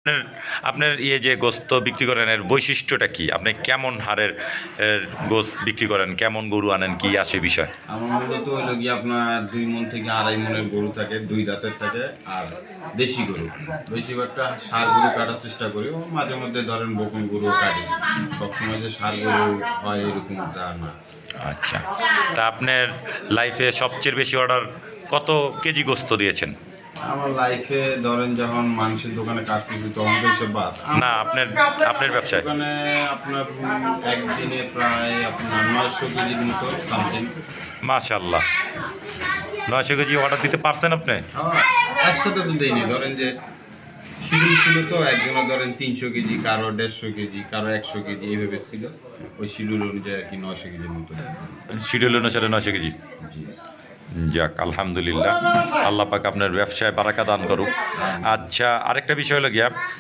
আপনার আপনার ইয়ে যে গোস্ত বিক্রি করেন এর বৈশিষ্ট্যটা কি? আপনি কেমন হারের গোস্ত বিক্রি করেন, কেমন গরু আনেন, কি আসে বিষয়? আমার মূলত হইলো গিয়ে আপনার 2 মণ থেকে 2.5 মণের গরু থাকে, 2 দাঁতের থাকে, আর দেশি গরু। বেশিরভাগটা ষাঁড় গরু কাটার চেষ্টা করি, ও মাঝে মধ্যে ধরেন বকন গরুও কাটি। সবসময় যে ষাঁড় গরু হয় এরকমটা না। আচ্ছা, তা আপনার লাইফে সবচেয়ে বেশি অর্ডার কত কেজি গোস্ত দিয়েছেন? আমার লাইফে ধরেন যখন মানুষের দোকানে কাজ করছি তখন তো এসব বাদ। না, আপনার আপনার ব্যবসায়। দোকানে আপনার একদিনে প্রায় আপনার 900 কেজির মতো সামথিং। মাশাআল্লাহ, 900 কেজি অর্ডার দিতে পারছেন আপনি? একসাথে তো দেয়নি, ধরেন যে শিডিউল ছিল, তো একজনের ধরেন 300 কেজি, কারো 150 কেজি, কারো 100 কেজি, এইভাবে ছিল। ওই শিডিউল অনুযায়ী আর কি 900 কেজির মতো। শিডিউল অনুসারে 900 কেজি। জি। যাক, আলহামদুলিল্লাহ, আল্লাহ পাক আপনার ব্যবসায় বারাকা দান করুক। আচ্ছা, আরেকটা বিষয় হলো গিয়া